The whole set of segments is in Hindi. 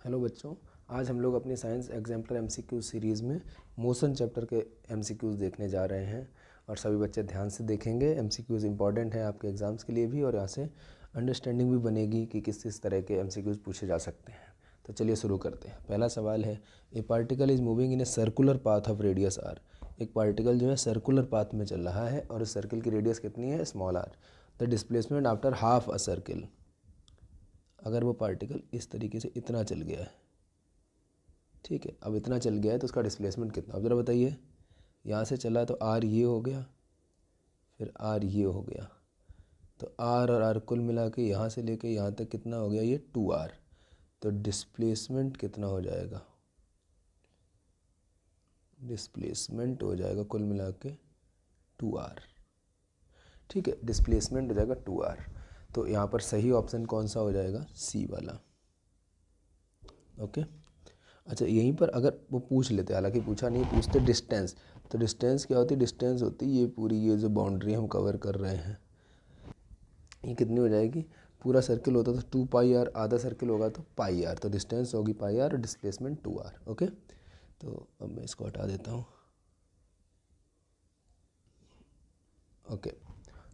हेलो बच्चों, आज हम लोग अपनी साइंस एग्जाम्पलर एमसीक्यू सीरीज़ में मोशन चैप्टर के एमसीक्यूज़ देखने जा रहे हैं और सभी बच्चे ध्यान से देखेंगे। एमसीक्यूज़ इंपॉर्टेंट है आपके एग्ज़ाम्स के लिए भी और यहाँ से अंडरस्टैंडिंग भी बनेगी कि किस तरह के एमसीक्यूज़ पूछे जा सकते हैं। तो चलिए शुरू करते हैं। पहला सवाल है, a particle is moving in a circular path of radius R. एक पार्टिकल जो है सर्कुलर पाथ में चल रहा है और इस सर्किल की रेडियस कितनी है, small r. The displacement after half a circle, अगर वो पार्टिकल इस तरीके से इतना चल गया है, ठीक है, अब इतना चल गया है तो उसका डिस्प्लेसमेंट कितना, अब ज़रा बताइए। यहाँ से चला तो आर ये हो गया, फिर आर ये हो गया, तो आर और आर कुल मिला के यहाँ से लेके यहाँ तक कितना हो गया, ये 2r। तो डिस्प्लेसमेंट कितना हो जाएगा, डिस्प्लेसमेंट हो जाएगा कुल मिला के 2r। ठीक है, डिस्प्लेसमेंट हो जाएगा 2r। तो यहाँ पर सही ऑप्शन कौन सा हो जाएगा, सी वाला। ओके, अच्छा यहीं पर अगर वो पूछ लेते, हालांकि पूछा नहीं, पूछते डिस्टेंस, तो डिस्टेंस क्या होती है, डिस्टेंस होती है ये पूरी, ये जो बाउंड्री हम कवर कर रहे हैं ये कितनी हो जाएगी, पूरा सर्किल होता तो 2πr, आधा सर्किल होगा तो πr, तो डिस्टेंस होगी πr और डिस्प्लेसमेंट 2r। ओके, तो अब मैं इसको हटा देता हूँ। ओके,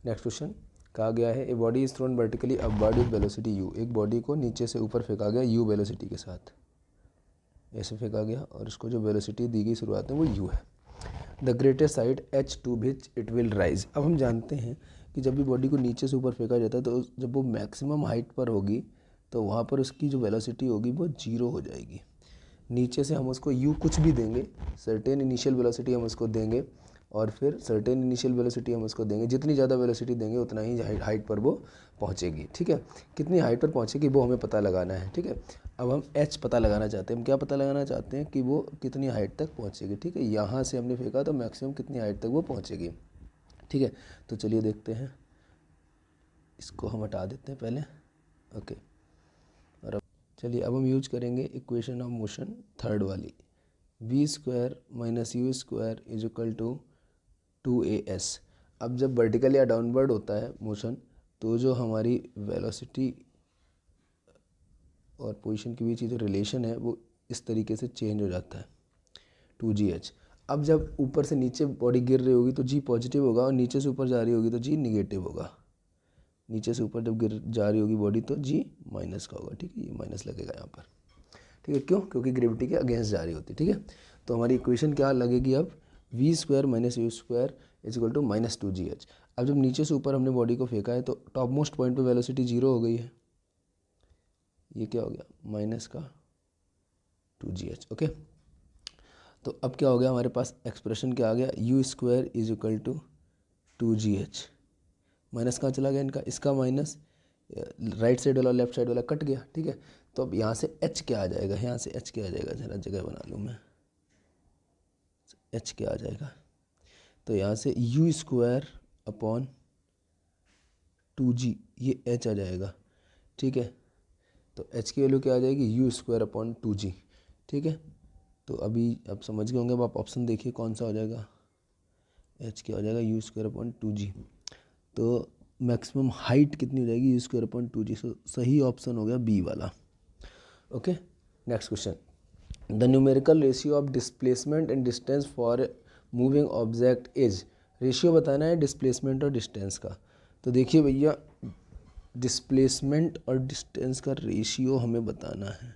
नेक्स्ट क्वेश्चन कहा गया है, a body is thrown vertically upward with velocity u। एक बॉडी को नीचे से ऊपर फेंका गया u वेलोसिटी के साथ, ऐसे फेंका गया और इसको जो वेलोसिटी दी गई शुरुआत में वो u है। The greatest height h to which it will rise. अब हम जानते हैं कि जब भी बॉडी को नीचे से ऊपर फेंका जाता है तो जब वो मैक्सिमम हाइट पर होगी तो वहाँ पर उसकी जो वेलोसिटी होगी वो 0 हो जाएगी। नीचे से हम उसको u कुछ भी देंगे, सर्टेन इनिशियल वेलोसिटी हम उसको देंगे और फिर सर्टेन इनिशियल वेलोसिटी हम उसको देंगे, जितनी ज़्यादा वेलोसिटी देंगे उतना ही हाइट पर वो पहुँचेगी। ठीक है, कितनी हाइट पर पहुँचेगी वो हमें पता लगाना है। ठीक है, अब हम h पता लगाना चाहते हैं। हम क्या पता लगाना चाहते हैं कि वो कितनी हाइट तक पहुँचेगी। ठीक है, यहाँ से हमने फेंका तो मैक्सिमम कितनी हाइट तक वो पहुँचेगी। ठीक है, तो चलिए देखते हैं, इसको हम हटा देते हैं पहले। ओके, और अब चलिए अब हम यूज करेंगे इक्वेशन ऑफ मोशन थर्ड वाली, v² - u² is equal to 2as। अब जब वर्टिकल या डाउनवर्ड होता है मोशन तो जो हमारी वेलोसिटी और पोजीशन के बीच जो रिलेशन है वो इस तरीके से चेंज हो जाता है, 2gh। अब जब ऊपर से नीचे बॉडी गिर रही होगी तो g पॉजिटिव होगा और नीचे से ऊपर जा रही होगी तो g निगेटिव होगा। नीचे से ऊपर जब गिर जा रही होगी बॉडी तो g माइनस का होगा। ठीक है, ये माइनस लगेगा यहाँ पर। ठीक है, क्यों, क्योंकि ग्रेविटी के अगेंस्ट जा रही होती है। ठीक है, तो हमारी इक्वेशन क्या लगेगी अब, v² - u² is equal to -2gh। अब जब नीचे से ऊपर हमने बॉडी को फेंका है तो टॉप मोस्ट पॉइंट पे वेलोसिटी 0 हो गई है, ये क्या हो गया, माइनस का 2gh। ओके, तो अब क्या हो गया हमारे पास, एक्सप्रेशन क्या आ गया, u² is equal to 2gh। Minus कहाँ चला गया इनका, इसका माइनस, राइट साइड वाला लेफ्ट साइड वाला कट गया। ठीक है, तो अब यहाँ से h क्या आ जाएगा, यहाँ से h क्या आ जाएगा, जरा जगह बना लूँ मैं, h क्या आ जाएगा, तो यहाँ से u² अपॉन 2g, ये h आ जाएगा। ठीक है, तो h की वैल्यू क्या आ जाएगी, u² अपॉन 2g। ठीक है, तो अभी आप समझ गए होंगे, अब आप ऑप्शन देखिए कौन सा हो जाएगा, h क्या हो जाएगा, u² अपॉन 2g। तो मैक्सिमम हाइट कितनी हो जाएगी, u² अपॉन 2g। सही ऑप्शन हो गया बी वाला। Okay, next question, the numerical ratio of displacement and distance for moving object is. Ratio बताना है डिस्प्लेसमेंट और डिस्टेंस का। तो देखिए भैया, डिस्प्लेसमेंट और डिस्टेंस का रेशियो हमें बताना है,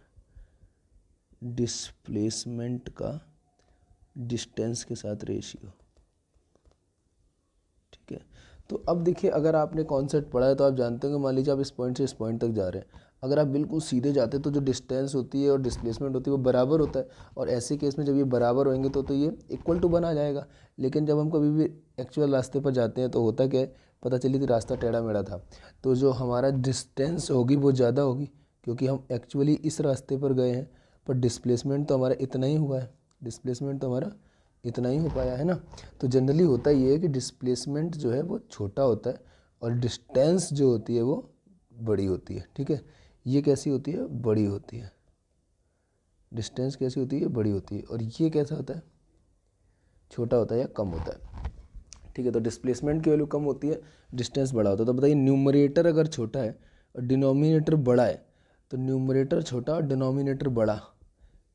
डिस्प्लेसमेंट का डिस्टेंस के साथ रेशियो। ठीक है, तो अब देखिए, अगर आपने कॉन्सेप्ट पढ़ा है तो आप जानते होंगे, मान लीजिए आप इस पॉइंट से इस पॉइंट तक जा रहे हैं, अगर आप बिल्कुल सीधे जाते तो जो डिस्टेंस होती है और डिस्प्लेसमेंट होती है वो बराबर होता है, और ऐसे केस में जब ये बराबर होंगे तो ये इक्वल टू 1 आ जाएगा। लेकिन जब हम कभी भी एक्चुअल रास्ते पर जाते हैं तो होता क्या है, पता चली कि रास्ता टेढ़ा मेढ़ा था, तो जो हमारा डिस्टेंस होगी वो ज़्यादा होगी क्योंकि हम एक्चुअली इस रास्ते पर गए हैं, पर डिस्प्लेसमेंट तो हमारा इतना ही हुआ है, डिस्प्लेसमेंट तो हमारा इतना ही हो पाया है ना। तो जनरली होता ये है कि डिस्प्लेसमेंट जो है वो छोटा होता है और डिस्टेंस जो होती है वो बड़ी होती है। ठीक है, ये कैसी होती है, बड़ी होती है, डिस्टेंस कैसी होती है, बड़ी होती है, और ये कैसा होता है, छोटा होता है या कम होता है। ठीक है, तो डिस्प्लेसमेंट की वैल्यू कम होती है, डिस्टेंस बड़ा होता है। तो बताइए, न्यूमरेटर अगर छोटा है और डिनोमिनेटर बड़ा है तो न्यूमरेटर छोटा और डिनोमिनेटर बड़ा,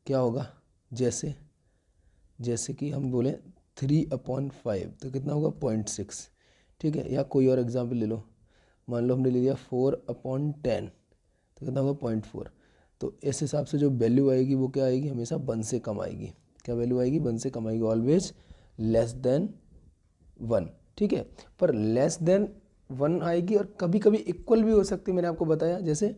क्या होगा, जैसे कि हम बोलें 3/5 तो कितना होगा 0.6, ठीक है। या कोई और एग्जाम्पल ले लो, मान लो हमने ले लिया 4/10 तो कितना होगा 0.4। तो इस हिसाब से जो वैल्यू आएगी वो क्या आएगी, हमेशा 1 से कम आएगी। क्या वैल्यू आएगी, 1 से कम आएगी, ऑलवेज लेस देन 1, ठीक है। पर लेस देन 1 आएगी और कभी कभी इक्वल भी हो सकती है, मैंने आपको बताया। जैसे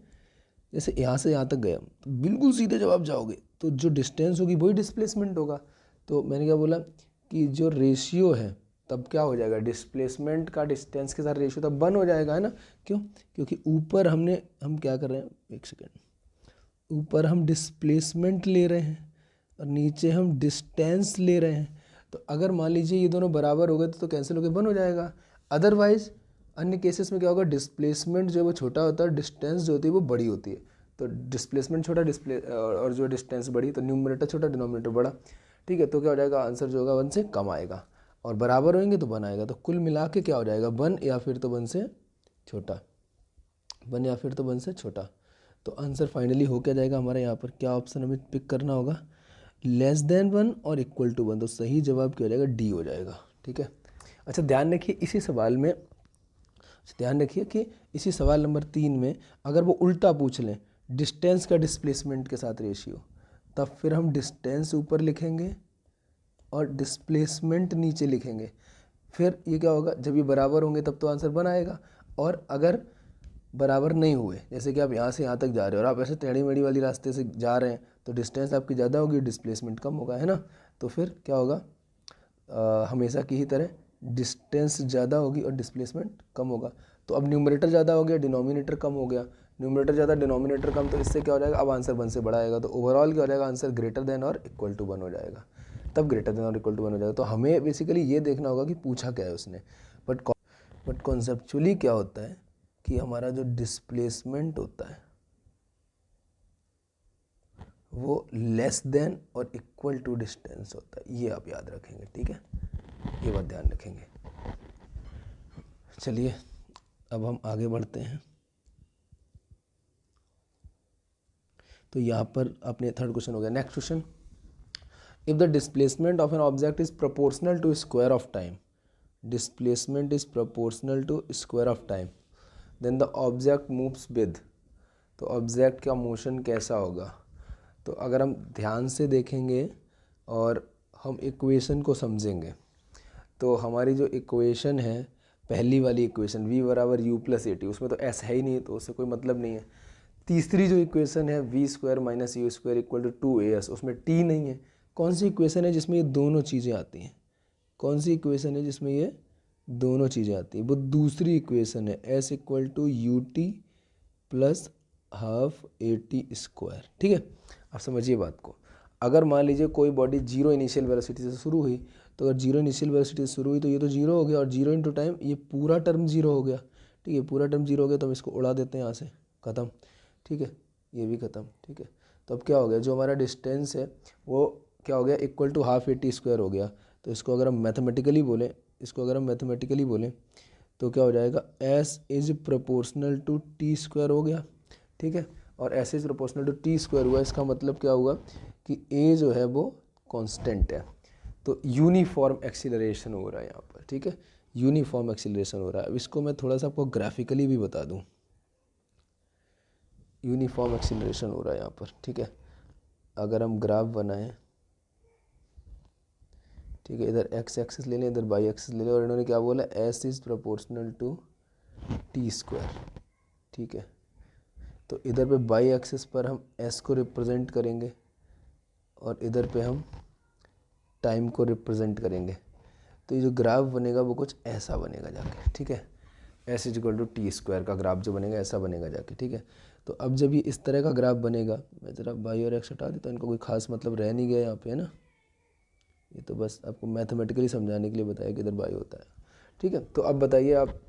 यहाँ से यहाँ तक गया तो बिल्कुल सीधे जब आप जाओगे तो जो डिस्टेंस होगी वही डिस्प्लेसमेंट होगा। तो मैंने क्या बोला कि जो रेशियो है तब क्या हो जाएगा, डिस्प्लेसमेंट का डिस्टेंस के साथ रेशियो तब 1 हो जाएगा, है ना। क्यों, क्योंकि ऊपर हम क्या कर रहे हैं, एक सेकेंड, ऊपर हम डिस्प्लेसमेंट ले रहे हैं और नीचे हम डिस्टेंस ले रहे हैं। तो अगर मान लीजिए ये दोनों बराबर हो गए तो कैंसिल होकर 1 हो जाएगा। अदरवाइज अन्य केसेस में क्या होगा, डिस्प्लेसमेंट जो है वो छोटा होता है, डिस्टेंस जो होती है वो बड़ी होती है। तो डिस्प्लेसमेंट छोटा, और जो डिस्टेंस बड़ी, तो न्यूमरेटर छोटा डिनोमिनेटर बड़ा, ठीक है। तो क्या हो जाएगा, आंसर जो होगा 1 से कम आएगा, और बराबर होंगे तो 1 आएगा। तो कुल मिला के क्या हो जाएगा, 1 या फिर तो 1 से छोटा, 1 या फिर तो 1 से छोटा। तो आंसर फाइनली हो क्या जाएगा हमारा, यहाँ पर क्या ऑप्शन हमें पिक करना होगा, लेस देन 1 और इक्वल टू 1। तो सही जवाब क्या हो जाएगा, डी हो जाएगा, ठीक है। अच्छा ध्यान रखिए इसी सवाल में, ध्यान रखिए कि इसी सवाल नंबर 3 में अगर वो उल्टा पूछ लें, डिस्टेंस का डिस्प्लेसमेंट के साथ रेशियो, तब फिर हम डिस्टेंस ऊपर लिखेंगे और डिस्प्लेसमेंट नीचे लिखेंगे। फिर ये क्या होगा, जब ये बराबर होंगे तब तो आंसर 1 आएगा। और अगर बराबर नहीं हुए, जैसे कि आप यहाँ से यहाँ तक जा रहे हो और आप ऐसे टेढ़ी मेढ़ी वाली रास्ते से जा रहे हैं, तो डिस्टेंस आपकी ज़्यादा होगी, डिस्प्लेसमेंट कम होगा, है ना। तो फिर क्या होगा, हमेशा की ही तरह डिस्टेंस ज़्यादा होगी और डिस्प्लेसमेंट कम होगा। तो अब न्यूमरेटर ज़्यादा हो गया, डिनोमिनेटर कम हो गया, न्यूमरेटर ज़्यादा डिनोमिनेटर कम, तो इससे क्या हो जाएगा, अब आंसर 1 से बड़ा आएगा। तो ओवरऑल क्या हो जाएगा, आंसर ग्रेटर देन और इक्वल टू 1 हो जाएगा। तब ग्रेटर देन और इक्वल टू 1 हो जाएगा। तो हमें बेसिकली ये देखना होगा कि पूछा क्या है उसने। बट कॉन्सेप्चुअली क्या होता है कि हमारा जो डिस्प्लेसमेंट होता है वो लेस देन और इक्वल टू डिस्टेंस होता है, ये आप याद रखेंगे, ठीक है, ये बात ध्यान रखेंगे। चलिए अब हम आगे बढ़ते हैं। तो यहाँ पर अपने थर्ड क्वेश्चन हो गया। Next question, if the displacement of an object is proportional to square of time, displacement is proportional to square of time, then the object moves with, तो ऑब्जेक्ट का मोशन कैसा होगा। तो अगर हम ध्यान से देखेंगे और हम इक्वेशन को समझेंगे, तो हमारी जो इक्वेशन है, पहली वाली इक्वेशन v बराबर u प्लस ए टी, उसमें तो s है ही नहीं, तो उससे कोई मतलब नहीं है। तीसरी जो इक्वेशन है v square minus u square equal to 2as, उसमें t नहीं है। कौन सी इक्वेशन है जिसमें ये दोनों चीज़ें आती हैं, कौन सी इक्वेशन है जिसमें ये दोनों चीज़ें आती हैं, वो दूसरी इक्वेशन है s equal to u t plus half a t square, ठीक है। आप समझिए बात को, अगर मान लीजिए कोई बॉडी जीरो इनिशियल वेलोसिटी से शुरू हुई, तो अगर जीरो इनिशियल वेलोसिटी से शुरू हुई तो ये तो जीरो हो गया, और जीरो इंटू टाइम ये पूरा टर्म जीरो हो गया, ठीक है, पूरा टर्म जीरो हो गया, तो हम इसको उड़ा देते हैं यहाँ से, ख़त्म, ठीक है, ये भी ख़त्म, ठीक है। तो अब क्या हो गया, जो हमारा डिस्टेंस है वो क्या हो गया, equal to half a t square हो गया। तो इसको अगर हम मैथमेटिकली बोलें, तो क्या हो जाएगा, s is proportional to t square हो गया, ठीक है, और s is proportional to t square हुआ। इसका मतलब क्या हुआ कि ए जो है वो कांस्टेंट है, तो यूनिफॉर्म एक्सीलरेशन हो रहा है यहाँ पर, ठीक है, यूनिफॉर्म एक्सीलरेशन हो रहा है। अब इसको मैं थोड़ा सा आपको ग्राफिकली भी बता दूँ, यूनिफॉर्म एक्सीलरेशन हो रहा है यहाँ पर, ठीक है। अगर हम ग्राफ बनाएं, ठीक है, इधर एक्स एक्सिस ले लें, इधर वाई एक्सिस ले लें, और इन्होंने क्या बोला, s is proportional to t square, ठीक है। तो इधर पे वाई एक्सिस पर हम एस को रिप्रेजेंट करेंगे और इधर पे हम टाइम को रिप्रेजेंट करेंगे। तो ये जो ग्राफ बनेगा वो कुछ ऐसा बनेगा जाके, ठीक है, s is equal to t square का ग्राफ जो बनेगा ऐसा बनेगा जाके, ठीक है। तो अब जब ये इस तरह का ग्राफ बनेगा, मैं ज़रा वाई और एक्स हटा देता हूँ, इनको कोई खास मतलब रह नहीं गया यहाँ पे, है ना, ये तो बस आपको मैथमेटिकली समझाने के लिए बताया कि इधर वाई होता है, ठीक है। तो अब बताइए आप,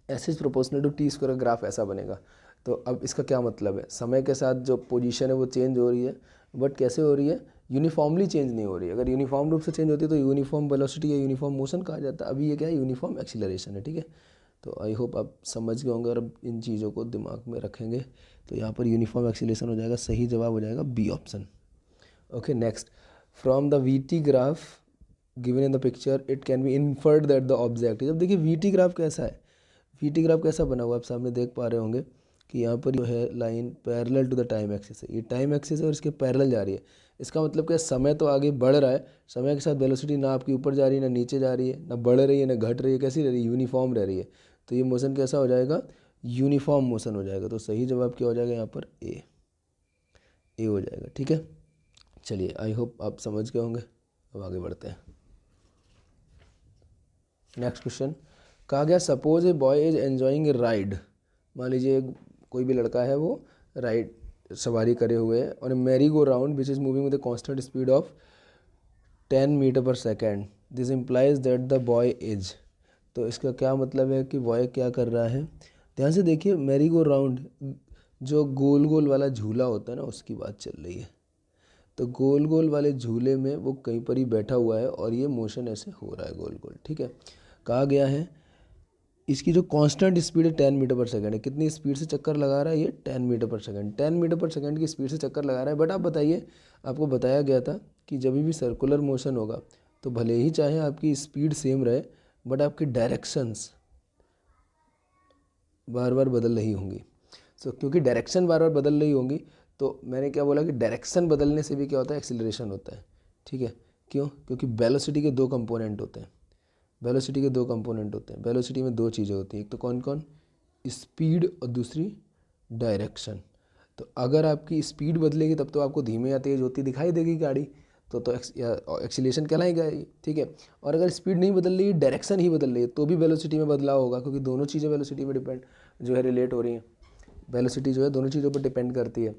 s is proportional to t square का ग्राफ ऐसा बनेगा। तो अब इसका क्या मतलब है, समय के साथ जो पोजीशन है वो चेंज हो रही है, बट कैसे हो रही है, यूनिफॉर्मली चेंज नहीं हो रही है। अगर यूनिफॉर्म रूप से चेंज होती है तो यूनिफॉर्म वेलोसिटी या यूनिफॉर्म मोशन कहा जाता है। अभी ये क्या है, यूनिफॉर्म एक्सीलरेशन है, ठीक है। तो आई होप आप समझ गए होंगे और अब इन चीज़ों को दिमाग में रखेंगे तो यहाँ पर यूनिफॉर्म एक्सीलरेशन हो जाएगा, सही जवाब हो जाएगा B option. Okay next, from the VT graph given in the picture it can be inferred that the object. जब देखिए वीटी ग्राफ कैसा है, वीटी ग्राफ कैसा बना हुआ आप सामने देख पा रहे होंगे कि यहाँ पर जो है line parallel to the time axis है, ये टाइम एक्सिस है और इसके पैरेलल जा रही है। इसका मतलब क्या, समय तो आगे बढ़ रहा है, समय के साथ वेलोसिटी ना आपकी ऊपर जा रही है ना नीचे जा रही है, ना बढ़ रही है ना घट रही है, कैसी रह रही है, यूनिफॉर्म रह रही है। तो ये मोशन कैसा हो जाएगा, यूनिफॉर्म मोशन हो जाएगा। तो सही जवाब क्या हो जाएगा यहाँ पर, ए हो जाएगा। ठीक है, चलिए आई होप आप समझ गए होंगे। अब आगे बढ़ते हैं। नेक्स्ट क्वेश्चन, कहा गया suppose a boy is enjoying A ride. मान लीजिए कोई भी लड़का है वो राइड सवारी करे हुए है और merry go round which is moving with a constant speed of 10 metre per second. This implies that the boy is. तो इसका क्या मतलब है कि बॉय क्या कर रहा है, ध्यान से देखिए। मैरी गो राउंड जो गोल गोल वाला झूला होता है ना, उसकी बात चल रही है। तो गोल गोल वाले झूले में वो कहीं पर ही बैठा हुआ है और ये मोशन ऐसे हो रहा है गोल गोल। ठीक है, कहा गया है इसकी जो कांस्टेंट स्पीड है 10 मीटर पर सेकंड है। कितनी स्पीड से चक्कर लगा रहा है ये, 10 मीटर पर सेकंड। 10 मीटर पर सेकंड की स्पीड से चक्कर लगा रहा है। बट आप बताइए, आपको बताया गया था कि जब भी सर्कुलर मोशन होगा तो भले ही चाहे आपकी स्पीड सेम रहे बट आपकी डायरेक्शंस बार बार बदल रही होंगी। सो क्योंकि डायरेक्शन बार बार बदल रही होंगी तो मैंने क्या बोला कि डायरेक्शन बदलने से भी क्या होता है, एक्सीलरेशन होता है। ठीक है, क्यों, क्योंकि वेलोसिटी के दो कंपोनेंट होते हैं। वेलोसिटी के दो कंपोनेंट होते हैं। वेलोसिटी में दो चीज़ें होती हैं, एक तो कौन कौन, स्पीड और दूसरी डायरेक्शन। तो अगर आपकी स्पीड बदलेगी तब तो आपको धीमे या तेज़ होती दिखाई देगी गाड़ी, तो एक्सीलरेशन कहलाएगा ये। ठीक है, और अगर स्पीड नहीं बदल रही, डायरेक्शन ही बदल रही है तो भी वेलोसिटी में बदलाव होगा, क्योंकि दोनों चीज़ें वेलोसिटी पर डिपेंड जो है रिलेट हो रही हैं। वेलोसिटी जो है दोनों चीज़ों पर डिपेंड करती है।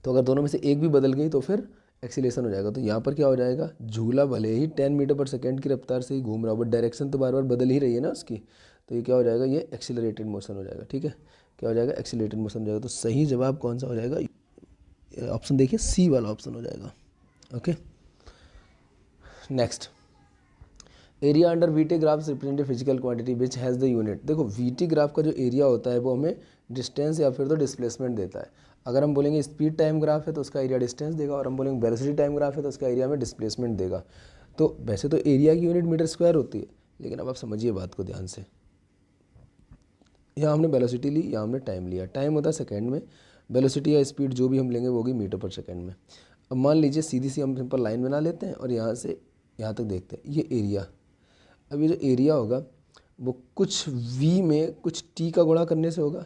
तो अगर दोनों में से एक भी बदल गई तो फिर एक्सीलेशन हो जाएगा। तो यहाँ पर क्या हो जाएगा, झूला भले ही 10 मीटर पर सेकेंड की रफ्तार से ही घूम रहा हो बट डायरेक्शन तो बार बार बदल ही रही है ना उसकी, तो ये क्या हो जाएगा, ये एक्सीलरेटेड मोशन हो जाएगा। ठीक है, क्या हो जाएगा, एक्सीलरेटेड मोशन हो जाएगा। तो सही जवाब कौन सा हो जाएगा, ऑप्शन देखिए सी वाला ऑप्शन हो जाएगा। Okay next, area under VT graphs represent physical quantity which has the unit. देखो वीटी ग्राफ का जो एरिया होता है वो हमें डिस्टेंस या फिर तो डिस्प्लेसमेंट देता है। अगर हम बोलेंगे स्पीड टाइम ग्राफ है तो उसका एरिया डिस्टेंस देगा, और हम बोलेंगे वेलोसिटी टाइम ग्राफ है तो उसका एरिया में डिस्प्लेसमेंट देगा। तो वैसे तो एरिया की यूनिट मीटर स्क्वायर होती है, लेकिन अब आप समझिए बात को ध्यान से। यहाँ हमने वेलोसिटी ली, यहाँ हमने टाइम लिया। टाइम होता है सेकेंड में, वेलोसिटी या स्पीड जो भी हम लेंगे वो होगी मीटर पर सेकेंड में। अब मान लीजिए सीधी सी हम सिंपल लाइन बना लेते हैं और यहाँ से यहाँ तक देखते हैं, ये एरिया। अब ये जो एरिया होगा वो कुछ v में कुछ t का गुणा करने से होगा,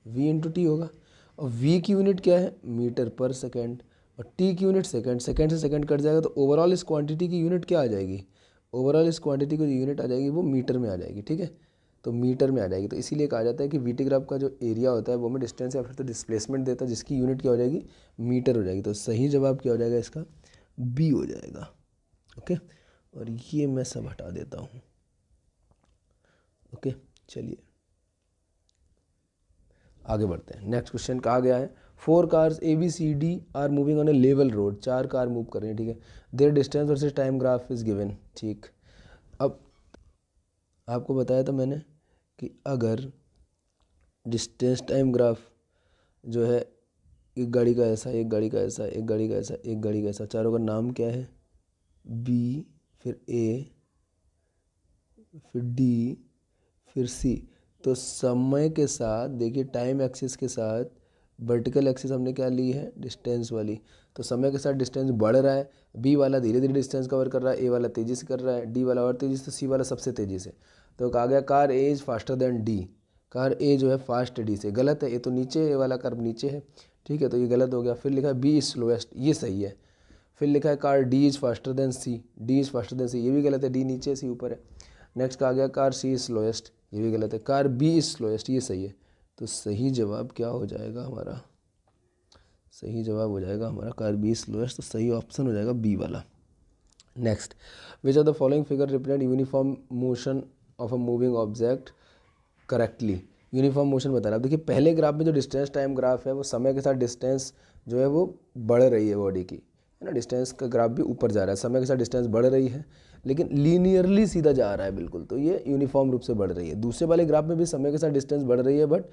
v इंटू टी होगा। और v की यूनिट क्या है, मीटर पर सेकेंड, और t की यूनिट सेकेंड। सेकेंड से सेकेंड कट जाएगा तो ओवरऑल इस क्वांटिटी की यूनिट क्या आ जाएगी, ओवरऑल इस क्वांटिटी की जो यूनिट आ जाएगी वो मीटर में आ जाएगी। ठीक है, तो मीटर में आ जाएगी। तो इसीलिए कहा जाता है कि वीटी ग्राफ का जो एरिया होता है वो हमें डिस्टेंस या फिर तो डिस्प्लेसमेंट देता है, जिसकी यूनिट क्या हो जाएगी, मीटर हो जाएगी। तो सही जवाब क्या हो जाएगा इसका, बी हो जाएगा। ओके, और ये मैं सब हटा देता हूँ। ओके चलिए आगे बढ़ते हैं। नेक्स्ट क्वेश्चन कहा गया है 4 cars ABCD are moving on a level road. 4 car move कर रही हैं। ठीक है, their distance versus time graph is given. ठीक, अब आपको बताया था मैंने कि अगर डिस्टेंस टाइम ग्राफ जो है, एक गाड़ी का ऐसा, एक गाड़ी का ऐसा, एक गाड़ी का ऐसा, एक गाड़ी का ऐसा, चारों का नाम क्या है, B, फिर A, फिर D, फिर C। तो समय के साथ देखिए, टाइम एक्सिस के साथ वर्टिकल एक्सिस हमने क्या ली है, डिस्टेंस वाली। तो समय के साथ डिस्टेंस बढ़ रहा है, बी वाला धीरे धीरे डिस्टेंस कवर कर रहा है, ए वाला तेज़ी से कर रहा है, डी वाला और तेज़ी से, सी वाला सबसे तेज़ी से। तो कहा गया car A is faster than D, car A जो है फास्ट डी से। गलत है, ये तो नीचे, ए वाला कर्व नीचे है। ठीक है, तो ये गलत हो गया। फिर लिखा है बी इज़ स्लोएस्ट, ये सही है। फिर लिखा है car D is faster than C, D is faster than C, ये भी गलत है, डी नीचे सी ऊपर है। नेक्स्ट कहा गया कार सी इज़ स्लोएस्ट, ये भी गलत है। कार बी इज़ स्लोएस्ट, ये सही है। तो सही जवाब क्या हो जाएगा हमारा, सही जवाब हो जाएगा हमारा कार बी स्लोएस्ट। तो सही ऑप्शन हो जाएगा बी वाला। Next, which are the following figure represent uniform motion of a moving object correctly. Uniform motion बता रहा है। देखिए पहले ग्राफ में जो डिस्टेंस टाइम ग्राफ है वो समय के साथ डिस्टेंस जो है वो बढ़ रही है बॉडी की, है ना। डिस्टेंस का ग्राफ भी ऊपर जा रहा है, समय के साथ डिस्टेंस बढ़ रही है लेकिन लीनियरली सीधा जा रहा है बिल्कुल, तो ये यूनिफॉर्म रूप से बढ़ रही है। दूसरे वाले ग्राफ में भी समय के साथ डिस्टेंस बढ़ रही है बट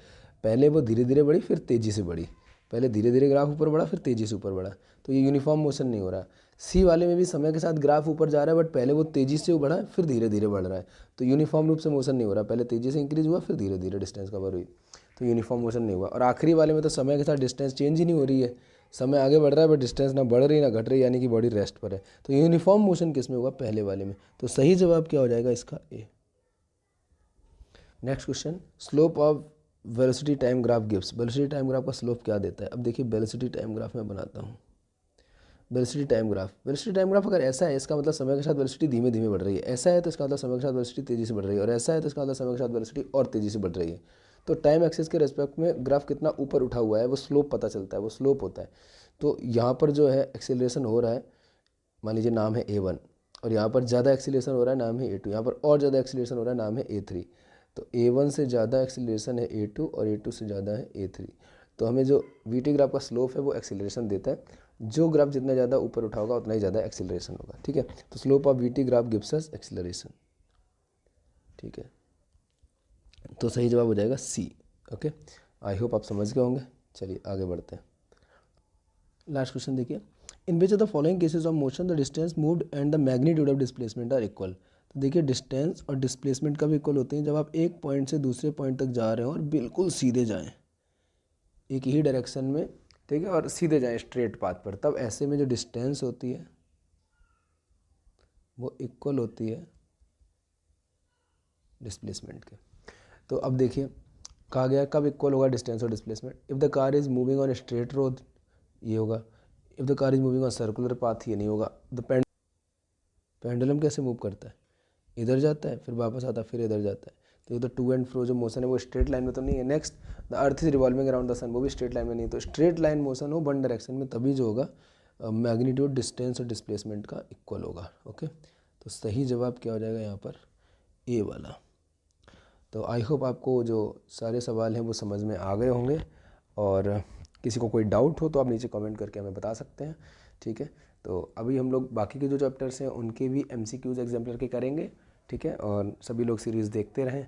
पहले वो धीरे धीरे बढ़ी फिर तेज़ी से बढ़ी, पहले धीरे धीरे ग्राफ ऊपर बढ़ा फिर तेज़ी से ऊपर बढ़ा, तो ये यूनिफॉर्म मोशन नहीं हो रहा। सी वाले में भी समय के साथ ग्राफ ऊपर जा रहा है बट पहले वो तेज़ी से बढ़ा है फिर धीरे धीरे बढ़ रहा है, तो यूनिफॉर्म रूप से मोशन नहीं हो रहा, पहले तेज़ी से इंक्रीज हुआ फिर धीरे धीरे डिस्टेंस कवर हुई, तो यूनिफॉर्म मोशन नहीं हुआ। और आखिरी वाले में तो समय के साथ डिस्टेंस चेंज ही नहीं हो रही है, समय आगे बढ़ रहा है बट डिस्टेंस ना बढ़ रही ना घट रही, यानी कि बॉडी रेस्ट पर है, तो यूनिफॉर्म मोशन किस में होगा, पहले वाले में। तो सही जवाब क्या हो जाएगा इसका, A. Next question, slope of velocity time graph gives, velocity time graph का स्लोप क्या देता है। अब देखिए वेलोसिटी टाइम ग्राफ मैं बनाता हूँ, वेलोसिटी टाइम ग्राफ अगर ऐसा है इसका मतलब समय के साथ वेलोसिटी धीमे धीमे बढ़ रही है, ऐसा है तो इसका मतलब समय के साथ वेलोसिटी तेज़ी से बढ़ रही है, और ऐसा है तो इसका मतलब समय के साथ वेलोसिटी और तेज़ी से बढ़ रही है। तो टाइम एक्सिस के रेस्पेक्ट में ग्राफ कितना ऊपर उठा हुआ है वो स्लोप पता चलता है, वो स्लोप होता है। तो यहाँ पर जो है एक्सेलरेशन हो रहा है, मान लीजिए नाम है A1, और यहाँ पर ज़्यादा एक्सीलरेशन हो रहा है, नाम है A2, यहाँ पर और ज़्यादा एक्सीलरेशन हो रहा है, नाम है A3। तो A1 से ज़्यादा एक्सीलरेशन है A2 और A2 से ज़्यादा है A3। तो हमें जो VT ग्राफ का स्लोप है वो एक्सीलरेशन देता है, जो ग्राफ जितना ज़्यादा ऊपर उठा होगा उतना ही ज़्यादा एक्सीलरेशन होगा, ठीक है। तो slope of VT graph gives us acceleration, ठीक है। तो सही जवाब हो जाएगा सी। ओके, आई होप आप समझ गए होंगे। चलिए आगे बढ़ते हैं। लास्ट क्वेश्चन देखिए, in which of the following cases of motion the distance moved and the magnitude of displacement are equal. तो देखिए डिस्टेंस और डिस्प्लेसमेंट कब इक्वल होते हैं, जब आप एक पॉइंट से दूसरे पॉइंट तक जा रहे हो और बिल्कुल सीधे जाएं एक ही डायरेक्शन में, ठीक है, और सीधे जाएं स्ट्रेट पाथ पर, तब ऐसे में जो डिस्टेंस होती है वो इक्वल होती है डिस्प्लेसमेंट के। तो अब देखिए कहा गया कब इक्वल होगा डिस्टेंस और displacement, if the car is moving on straight road ये होगा, if the car is moving on circular path ये नहीं होगा। द पेंडुलम कैसे मूव करता है, इधर जाता है फिर वापस आता है फिर इधर जाता है, तो ये तो टू एंड फ्रो जो मोशन है वो स्ट्रेट लाइन में तो नहीं है। Next, the earth is revolving around the sun, वो भी स्ट्रेट लाइन में नहीं है। तो स्ट्रेट लाइन मोशन हो वन डायरेक्शन में तभी जो होगा मैग्नीट्यूड डिस्टेंस और डिस्प्लेसमेंट का इक्वल होगा। ओके, तो सही जवाब क्या हो जाएगा यहाँ पर, ए वाला। तो आई होप आपको जो सारे सवाल हैं वो समझ में आ गए होंगे, और किसी को कोई डाउट हो तो आप नीचे कमेंट करके हमें बता सकते हैं, ठीक है। तो अभी हम लोग बाकी के जो चैप्टर्स हैं उनके भी MCQs एग्जाम्पलर के करेंगे, ठीक है। और सभी लोग सीरीज़ देखते रहें